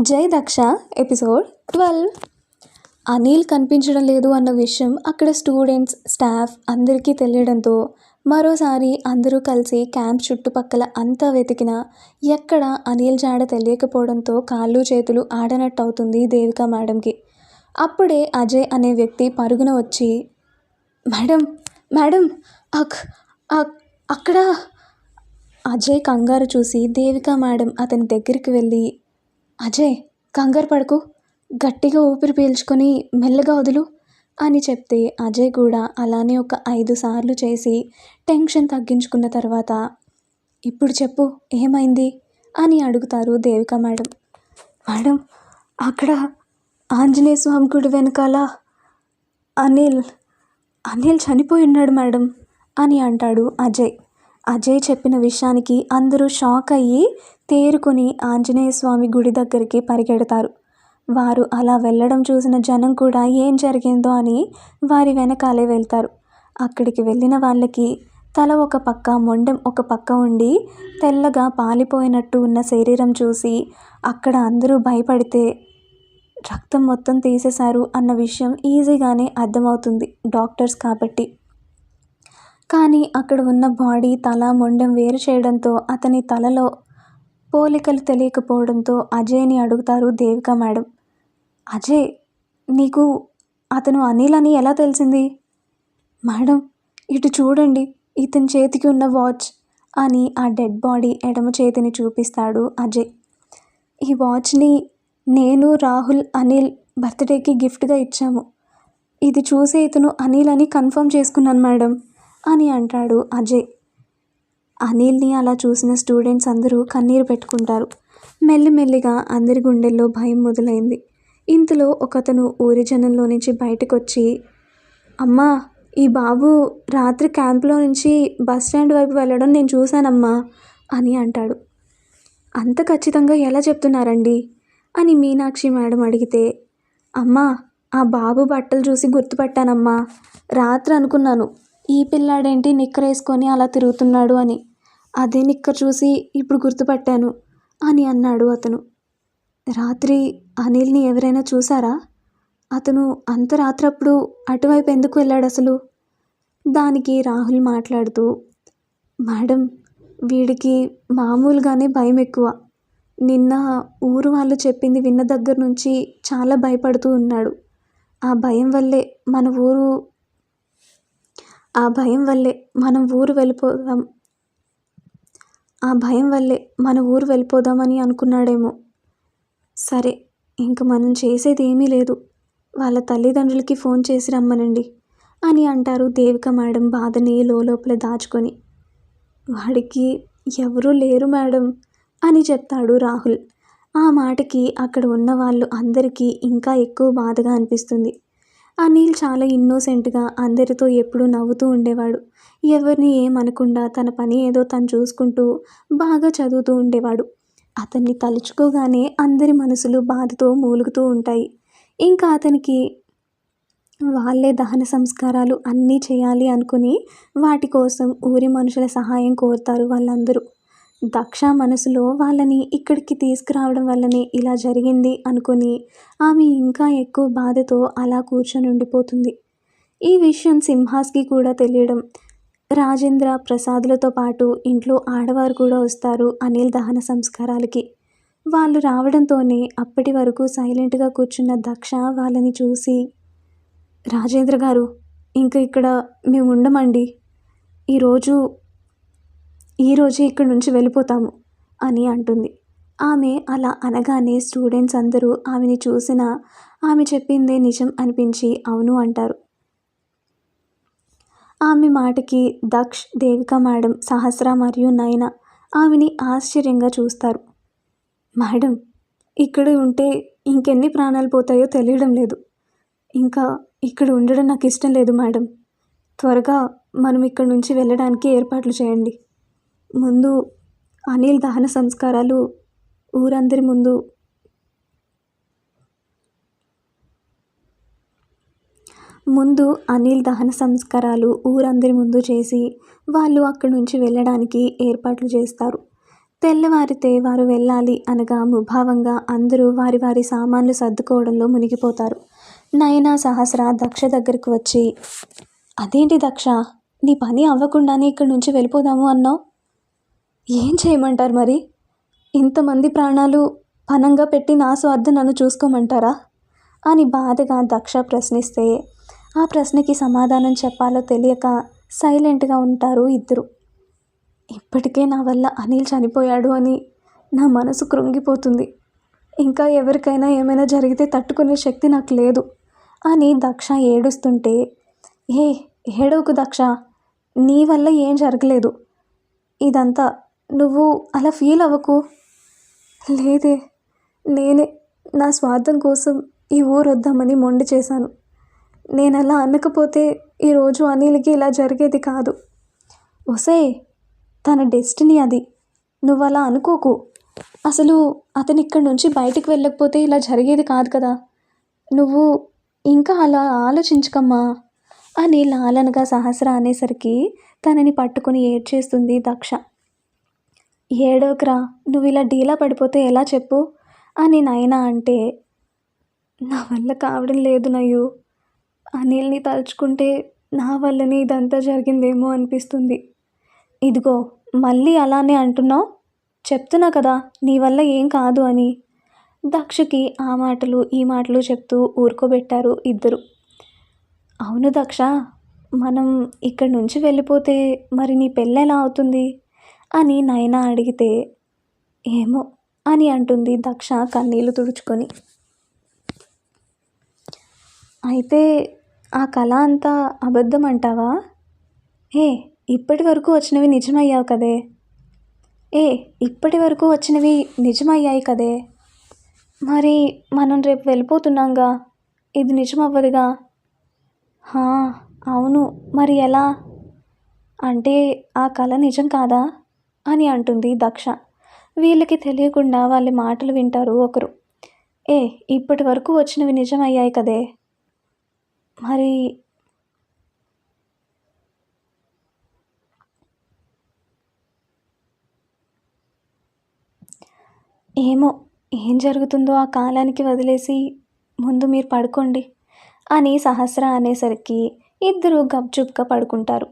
జై దక్ష ఎపిసోడ్ 12. అనిల్ కనిపించడం లేదు అన్న విషయం అక్కడ స్టూడెంట్స్, స్టాఫ్ అందరికీ తెలియడంతో మరోసారి అందరూ కలిసి క్యాంప్ చుట్టుపక్కల అంతా వెతికినా ఎక్కడ అనిల్ జాడ తెలియకపోవడంతో కాళ్ళు చేతులు ఆడనట్టు అవుతుంది దేవిక మేడంకి. అప్పుడే అజయ్ అనే వ్యక్తి పరుగున వచ్చి, మేడం మేడం అక్కడ. అజయ్ కంగారు చూసి దేవిక మేడం అతని దగ్గరికి వెళ్ళి, అజయ్ కంగారు పడకు, గట్టిగా ఊపిరి పీల్చుకొని మెల్లగా వదులు అని చెప్తే అజయ్ కూడా అలానే ఒక 5 సార్లు చేసి టెన్షన్ తగ్గించుకున్న తర్వాత, ఇప్పుడు చెప్పు ఏమైంది అని అడుగుతారు దేవిక మేడం. మేడం అక్కడ ఆంజనేయ స్వామి గుడి వెనకాల అనిల్ చనిపోయి ఉన్నాడు మేడం అని అంటాడు అజయ్. అజయ్ చెప్పిన విషయానికి అందరూ షాక్ అయ్యి తేరుకొని ఆంజనేయ స్వామి గుడి దగ్గరికి పరిగెడతారు. వారు అలా వెళ్ళడం చూసిన జనం కూడా ఏం జరిగిందో అని వారి వెనకాలే వెళ్తారు. అక్కడికి వెళ్ళిన వాళ్ళకి తల ఒక పక్క, మొండెం ఒక పక్క ఉండి తెల్లగా పాలిపోయినట్టు ఉన్న శరీరం చూసి అక్కడ అందరూ భయపడితే రక్తం మొత్తం తీసేశారు అన్న విషయం ఈజీగానే అర్థమవుతుంది డాక్టర్స్ కాబట్టి. కానీ అక్కడ ఉన్న బాడీ, తల, మొండెం వేరు చేయడంతో అతని తలలో పోలికలు తెలియకపోవడంతో అజయ్ని అడుగుతారు దేవిక మేడం. అజయ్, నీకు అతను అనిల్ అని ఎలా తెలిసింది? మేడం ఇటు చూడండి, ఇతని చేతికి ఉన్న వాచ్ అని ఆ డెడ్ బాడీ ఎడమ చేతిని చూపిస్తాడు అజయ్. ఈ వాచ్ని నేను, రాహుల్, అనిల్ బర్త్డేకి గిఫ్ట్గా ఇచ్చాము. ఇది చూసి ఇతను అనిల్ అని కన్ఫర్మ్ చేసుకున్నాను మేడం అని అంటాడు అజయ్. అనిల్ని అలా చూసిన స్టూడెంట్స్ అందరూ కన్నీరు పెట్టుకుంటారు. మెల్లిమెల్లిగా అందరి గుండెల్లో భయం మొదలైంది. ఇంతలో ఒకతను ఊరి జనంలో నుంచి బయటకు వచ్చి, అమ్మా ఈ బాబు రాత్రి క్యాంప్లో నుంచి బస్ స్టాండ్ వైపు వెళ్ళడం నేను చూశానమ్మా అని అంటాడు. అంత ఖచ్చితంగా ఎలా చెప్తున్నారండి అని మీనాక్షి మేడం అడిగితే, అమ్మా ఆ బాబు బట్టలు చూసి గుర్తుపట్టానమ్మా. రాత్రి అనుకున్నాను ఈ పిల్లాడేంటి నిక్కర్ వేసుకొని అలా తిరుగుతున్నాడు అని. అదే నిక్కర్ చూసి ఇప్పుడు గుర్తుపట్టాను అని అన్నాడు అతను. రాత్రి అనిల్ని ఎవరైనా చూసారా? అతను అంత రాత్రప్పుడు అటువైపు ఎందుకు వెళ్ళాడు అసలు? దానికి రాహుల్ మాట్లాడుతూ, మేడం వీడికి మామూలుగానే భయం ఎక్కువ. నిన్న ఊరు వాళ్ళు చెప్పింది విన్న దగ్గర నుంచి చాలా భయపడుతూ ఉన్నాడు. ఆ భయం వల్లే మన ఊరు వెళ్ళిపోదామని అనుకున్నాడేమో. సరే ఇంక మనం చేసేది ఏమీ లేదు, వాళ్ళ తల్లిదండ్రులకి ఫోన్ చేసి రమ్మనండి అని అంటారు దేవిక మేడం బాధని లోపల దాచుకొని. వాడికి ఎవరూ లేరు మేడం అని చెప్తాడు రాహుల్. ఆ మాటకి అక్కడ ఉన్న వాళ్ళు అందరికీ ఇంకా ఎక్కువ బాధగా అనిపిస్తుంది. అనిల్ చాలా ఇన్నోసెంట్గా అందరితో ఎప్పుడూ నవ్వుతూ ఉండేవాడు. ఎవరిని ఏమనకుండా తన పని ఏదో తను చూసుకుంటూ బాగా చదువుతూ ఉండేవాడు. అతన్ని తలుచుకోగానే అందరి మనసులు బాధతో మూలుగుతూ ఉంటాయి. ఇంకా అతనికి వాళ్ళే దహన సంస్కారాలు అన్నీ చేయాలి అనుకుని వాటి కోసం ఊరి మనుషుల సహాయం కోరుతారు వాళ్ళందరూ. దక్ష మనసులో వాళ్ళని ఇక్కడికి తీసుకురావడం వల్లనే ఇలా జరిగింది అనుకుని ఆమె ఇంకా ఎక్కువ బాధతో అలా కూర్చొని ఉండిపోతుంది. ఈ విషయం సింహాస్కి కూడా తెలియడం. రాజేంద్ర, ప్రసాద్లతో పాటు ఇంట్లో ఆడవారు కూడా వస్తారు అనిల్ దహన సంస్కారాలకి. వాళ్ళు రావడంతోనే అప్పటి వరకు సైలెంట్గా కూర్చున్న దక్ష వాళ్ళని చూసి, రాజేంద్ర గారు ఇంకా ఇక్కడ మేము ఉండమండి, ఈరోజే ఇక్కడి నుంచి వెళ్ళిపోతాము అని అంటుంది. ఆమె అలా అనగానే స్టూడెంట్స్ అందరూ ఆమెని చూసినా ఆమె చెప్పిందే నిజం అనిపించి అవును అంటారు. ఆమె మాటకి దక్ష్, దేవిక మేడం, సహస్ర మరియు నయన ఆమెని ఆశ్చర్యంగా చూస్తారు. మేడం ఇక్కడ ఉంటే ఇంకెన్ని ప్రాణాలు పోతాయో తెలియడం లేదు. ఇంకా ఇక్కడ ఉండడం నాకు ఇష్టం లేదు మేడం. త్వరగా మనం ఇక్కడి నుంచి వెళ్ళడానికి ఏర్పాట్లు చేయండి. ముందు అనిల్ దహన సంస్కారాలు ఊరందరి ముందు చేసి వాళ్ళు అక్కడి నుంచి వెళ్ళడానికి ఏర్పాట్లు చేస్తారు. తెల్లవారితే వారు వెళ్ళాలి అనగా ముభావంగా అందరూ వారి వారి సామాన్లు సర్దుకోవడంలో మునిగిపోతారు. నయన సహస్ర దక్ష దగ్గరకు వచ్చి, అదేంటి దక్ష, నీ పని అవ్వకుండానే ఇక్కడి నుంచి వెళ్ళిపోదాము అన్నావు? ఏం చేయమంటారు మరి? ఇంతమంది ప్రాణాలు పనంగా పెట్టి నా స్వార్థం నన్ను చూసుకోమంటారా అని బాధగా దక్ష ప్రశ్నిస్తే, ఆ ప్రశ్నకి సమాధానం చెప్పాలో తెలియక సైలెంట్గా ఉంటారు ఇద్దరు. ఇప్పటికే నా వల్ల అనిల్ చనిపోయాడు అని నా మనసు కృంగిపోతుంది. ఇంకా ఎవరికైనా ఏమైనా జరిగితే తట్టుకునే శక్తి నాకు లేదు అని దక్ష ఏడుస్తుంటే, ఏ ఏడవకు దక్ష, నీ వల్ల ఏం జరగలేదు, ఇదంతా నువ్వు అలా ఫీల్ అవ్వకు. లేదే, నేనే నా స్వార్థం కోసం ఈ ఊరు వద్దామని మొండి చేశాను. నేను అలా అనకపోతే ఈరోజు అనిల్కి ఇలా జరిగేది కాదు. ఒసే, తన డెస్టినీ అది, నువ్వు అలా అనుకోకు. అసలు అతను ఇక్కడి నుంచి బయటికి వెళ్ళకపోతే ఇలా జరిగేది కాదు కదా. నువ్వు ఇంకా అలా ఆలోచించకమ్మా అని లాలనగా సహస్ర అనేసరికి తనని పట్టుకుని ఏడ్చేస్తుంది దక్ష. ఏడోకరా, నువ్వు ఇలా డీలా పడిపోతే ఎలా చెప్పు అని నయన అంటే, నా వల్ల కావడం లేదు నయ్యు, అనిల్ని తలుచుకుంటే నా వల్లనే ఇదంతా జరిగిందేమో అనిపిస్తుంది. ఇదిగో మళ్ళీ అలానే అంటున్నావు, చెప్తున్నా కదా నీ వల్ల ఏం కాదు అని. దక్షకి ఆ మాటలు ఈ మాటలు చెప్తూ ఊరుకోబెట్టారు ఇద్దరు. అవును దక్ష, మనం ఇక్కడి నుంచి వెళ్ళిపోతే మరి నీ పెళ్ళి ఎలా అవుతుంది అని నయన అడిగితే, ఏమో అని అంటుంది దక్ష కన్నీళ్లు తుడుచుకొని. అయితే ఆ కళ అంతా అబద్ధం అంటావా? ఇప్పటి వరకు వచ్చినవి నిజమయ్యావు కదే. ఇప్పటి వరకు వచ్చినవి నిజమయ్యాయి కదే. మరి మనం రేపు వెళ్ళిపోతున్నాంగా, ఇది నిజమవ్వదుగా. అవును, మరి ఎలా? అంటే ఆ కళ నిజం కాదా అని అంటుంది దక్ష. వీళ్ళకి తెలియకుండా వాళ్ళ మాటలు వింటారు ఒకరు. ఇప్పటి వరకు వచ్చినవి నిజమయ్యాయి కదే, మరి ఏమో ఏం జరుగుతుందో ఆ కాలానికి వదిలేసి ముందు మీరు పడుకోండి అని సహస్ర అనేసరికి ఇద్దరు గప్చుప్గా పడుకుంటారు.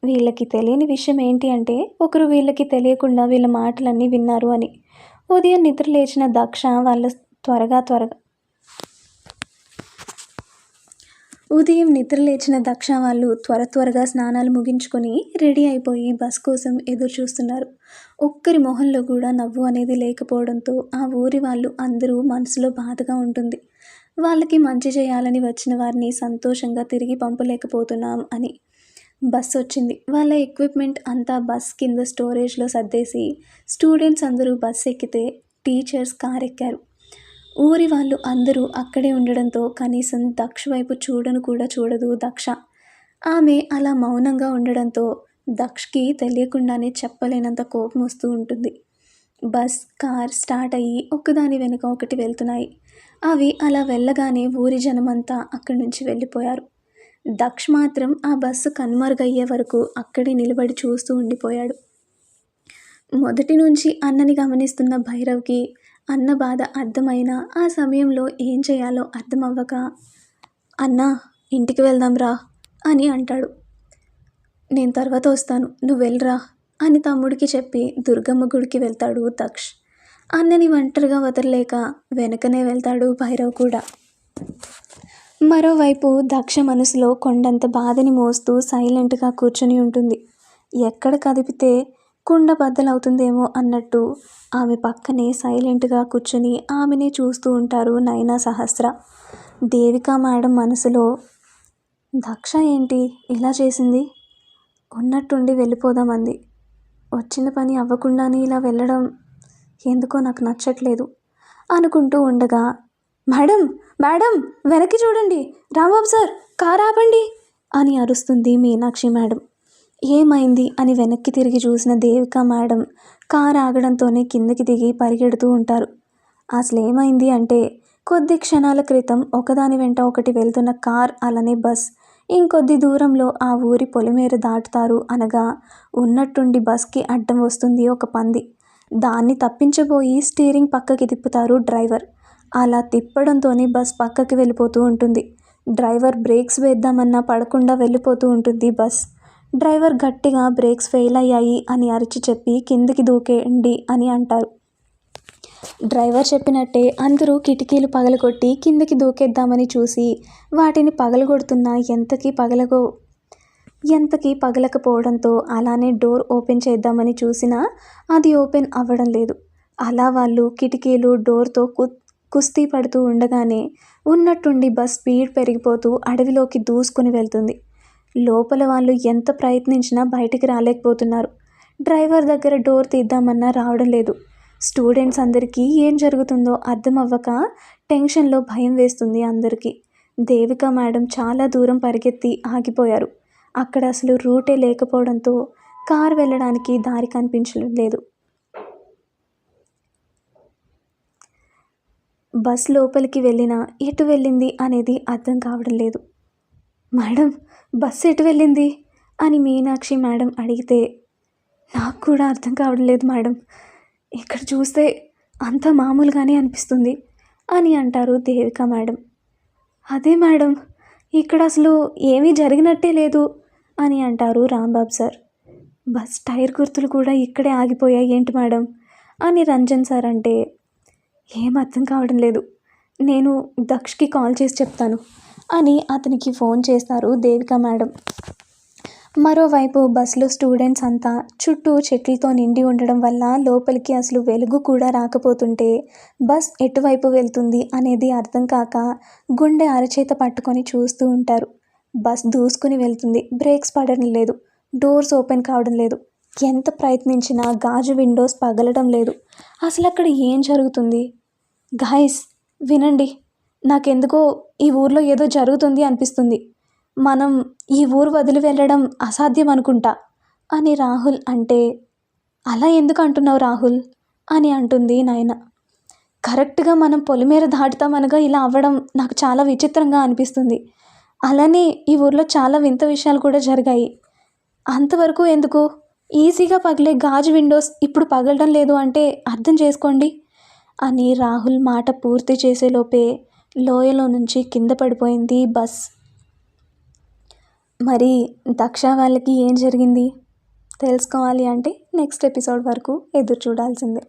వీళ్ళకి తెలియని విషయం ఏంటి అంటే, ఒకరు వీళ్ళకి తెలియకుండా వీళ్ళ మాటలన్నీ విన్నారు అని. ఉదయం నిద్ర లేచిన దక్ష వాళ్ళు త్వరగా స్నానాలు ముగించుకొని రెడీ అయిపోయి బస్ కోసం ఎదురు చూస్తున్నారు. ఒక్కరి మొహంలో కూడా నవ్వు అనేది లేకపోవడంతో ఆ ఊరి వాళ్ళు అందరూ మనసులో బాధగా ఉంటుంది. వాళ్ళకి మంచి చేయాలని వచ్చిన వారిని సంతోషంగా తిరిగి పంపలేకపోతున్నాం అని. బస్సు వచ్చింది. వాళ్ళ ఎక్విప్మెంట్ అంతా బస్ కింద స్టోరేజ్లో సర్దేసి స్టూడెంట్స్ అందరూ బస్సు ఎక్కితే టీచర్స్ కార్ ఎక్కారు. ఊరి వాళ్ళు అందరూ అక్కడే ఉండడంతో కనీసం దక్ష వైపు చూడను కూడా చూడదు దక్ష. ఆమె అలా మౌనంగా ఉండడంతో దక్షకి తెలియకుండానే చెప్పలేనంత కోపం వస్తూ ఉంటుంది. బస్, కార్ స్టార్ట్ అయ్యి ఒకదాని వెనుక ఒకటి వెళ్తున్నాయి. అవి అలా వెళ్ళగానే ఊరి జనమంతా అక్కడి నుంచి వెళ్ళిపోయారు. దక్ష్ మాత్రం ఆ బస్సు కనుమరుగయ్యే వరకు అక్కడే నిలబడి చూస్తూ ఉండిపోయాడు. మొదటి నుంచి అన్నని గమనిస్తున్న భైరవ్కి అన్న బాధ అర్థమైనా ఆ సమయంలో ఏం చేయాలో అర్థం అవ్వక, అన్నా ఇంటికి వెళ్దాం రా అని అంటాడు. నేను తర్వాత వస్తాను, నువ్వు వెళ్ళరా అని తమ్ముడికి చెప్పి దుర్గమ్మ గుడికి వెళ్తాడు దక్ష్. అన్నని ఒంటరిగా వదలలేక వెనకనే వెళ్తాడు భైరవ్ కూడా. మరోవైపు దక్ష మనసులో కొండంత బాధని మోస్తూ సైలెంట్గా కూర్చొని ఉంటుంది. ఎక్కడ కదిపితే కుండ బద్దలవుతుందేమో అన్నట్టు ఆమె పక్కనే సైలెంట్గా కూర్చొని ఆమెనే చూస్తూ ఉంటారు నయన సహస్ర. దేవిక మేడం మనసులో, దక్ష ఏంటి ఇలా చేసింది, ఉన్నట్టుండి వెళ్ళిపోదామంది, వచ్చిన పని అవ్వకుండానే ఇలా వెళ్ళడం ఎందుకో నాకు నచ్చట్లేదు అనుకుంటూ ఉండగా, మేడం మేడం వెనక్కి చూడండి, రాంబాబు సార్ కారు ఆపండి అని అరుస్తుంది మీనాక్షి మేడం. ఏమైంది అని వెనక్కి తిరిగి చూసిన దేవిక మేడం కారు ఆగడంతోనే కిందకి దిగి పరిగెడుతూ ఉంటారు. అసలు ఏమైంది అంటే, కొద్ది క్షణాల క్రితం ఒకదాని వెంట ఒకటి వెళ్తున్న కార్ అలానే బస్ ఇంకొద్ది దూరంలో ఆ ఊరి పొలిమేర దాటుతారు అనగా ఉన్నట్టుండి బస్కి అడ్డం వస్తుంది ఒక పంది. దాన్ని తప్పించబోయి స్టీరింగ్ పక్కకి తిప్పుతారు డ్రైవర్. అలా తిప్పడంతోనే బస్ పక్కకి వెళ్ళిపోతూ ఉంటుంది. డ్రైవర్ బ్రేక్స్ వేద్దామన్నా పడకుండా వెళ్ళిపోతూ ఉంటుంది బస్. డ్రైవర్ గట్టిగా బ్రేక్స్ ఫెయిల్ అయ్యాయి అని అరిచి చెప్పి కిందికి దూకేయండి అని అంటారు. డ్రైవర్ చెప్పినట్టే అందరూ కిటికీలు పగలగొట్టి కిందకి దూకేద్దామని చూసి వాటిని పగలగొడుతున్నా ఎంతకీ పగలకపోవడంతో అలానే డోర్ ఓపెన్ చేద్దామని చూసినా అది ఓపెన్ అవ్వడం లేదు. అలా వాళ్ళు కిటికీలు డోర్తో కుస్తీ పడుతూ ఉండగానే ఉన్నట్టుండి బస్ స్పీడ్ పెరిగిపోతూ అడవిలోకి దూసుకుని వెళ్తుంది. లోపల వాళ్ళు ఎంత ప్రయత్నించినా బయటికి రాలేకపోతున్నారు. డ్రైవర్ దగ్గర డోర్ తీద్దామన్నా రావడం లేదు. స్టూడెంట్స్ అందరికీ ఏం జరుగుతుందో అర్థం అవ్వక టెన్షన్లో భయం వేస్తుంది అందరికీ. దేవిక మేడం చాలా దూరం పరిగెత్తి ఆగిపోయారు. అక్కడ అసలు రూటే లేకపోవడంతో కారు వెళ్ళడానికి దారి కనిపించడం లేదు. బస్ లోపలికి వెళ్ళినా ఎటు వెళ్ళింది అనేది అర్థం కావడం లేదు. మేడం, బస్సు ఎటు వెళ్ళింది అని మీనాక్షి మేడం అడిగితే, నాకు కూడా అర్థం కావడం లేదు మేడం, ఇక్కడ చూస్తే అంతా మామూలుగానే అనిపిస్తుంది అని అంటారు దేవిక మేడం. అదే మేడం, ఇక్కడ అసలు ఏమీ జరిగినట్టే లేదు అని అంటారు రాంబాబు సార్. బస్ టైర్ గుర్తులు కూడా ఇక్కడే ఆగిపోయాయి ఏంటి మేడం అని రంజన్ సార్ అంటే, ఏం అర్థం కావడం లేదు, నేను దక్షకి కాల్ చేసి చెప్తాను అని అతనికి ఫోన్ చేస్తారు దేవిక మేడం. మరోవైపు బస్సులో స్టూడెంట్స్ అంతా చుట్టూ చెట్లతో నిండి ఉండడం వల్ల లోపలికి అసలు వెలుగు కూడా రాకపోతుంటే బస్ ఎటువైపు వెళ్తుంది అనేది అర్థం కాక గుండె అరచేత పట్టుకొని చూస్తూ ఉంటారు. బస్ దూసుకుని వెళ్తుంది, బ్రేక్స్ పడడం లేదు, డోర్స్ ఓపెన్ కావడం లేదు, ఎంత ప్రయత్నించినా గాజు విండోస్ పగలడం లేదు. అసలు అక్కడ ఏం జరుగుతుంది? గాయస్ వినండి, నాకెందుకో ఈ ఊర్లో ఏదో జరుగుతుంది అనిపిస్తుంది. మనం ఈ ఊరు వదిలి వెళ్ళడం అసాధ్యం అనుకుంటా అని రాహుల్ అంటే, అలా ఎందుకు అంటున్నావు రాహుల్ అని అంటుంది నయన. కరెక్ట్గా మనం పొలిమేర దాటుతామనగా ఇలా అవ్వడం నాకు చాలా విచిత్రంగా అనిపిస్తుంది. అలానే ఈ ఊర్లో చాలా వింత విషయాలు కూడా జరిగాయి. అంతవరకు ఎందుకు, ఈజీగా పగిలే గాజు విండోస్ ఇప్పుడు పగలడం లేదు అంటే అర్థం చేసుకోండి అని రాహుల్ మాట పూర్తి చేసేలోపే లోయలో నుంచి కింద పడిపోయింది బస్. మరి దక్ష వాళ్ళకి ఏం జరిగింది తెలుసుకోవాలి అంటే నెక్స్ట్ ఎపిసోడ్ వరకు ఎదురు చూడాల్సిందే.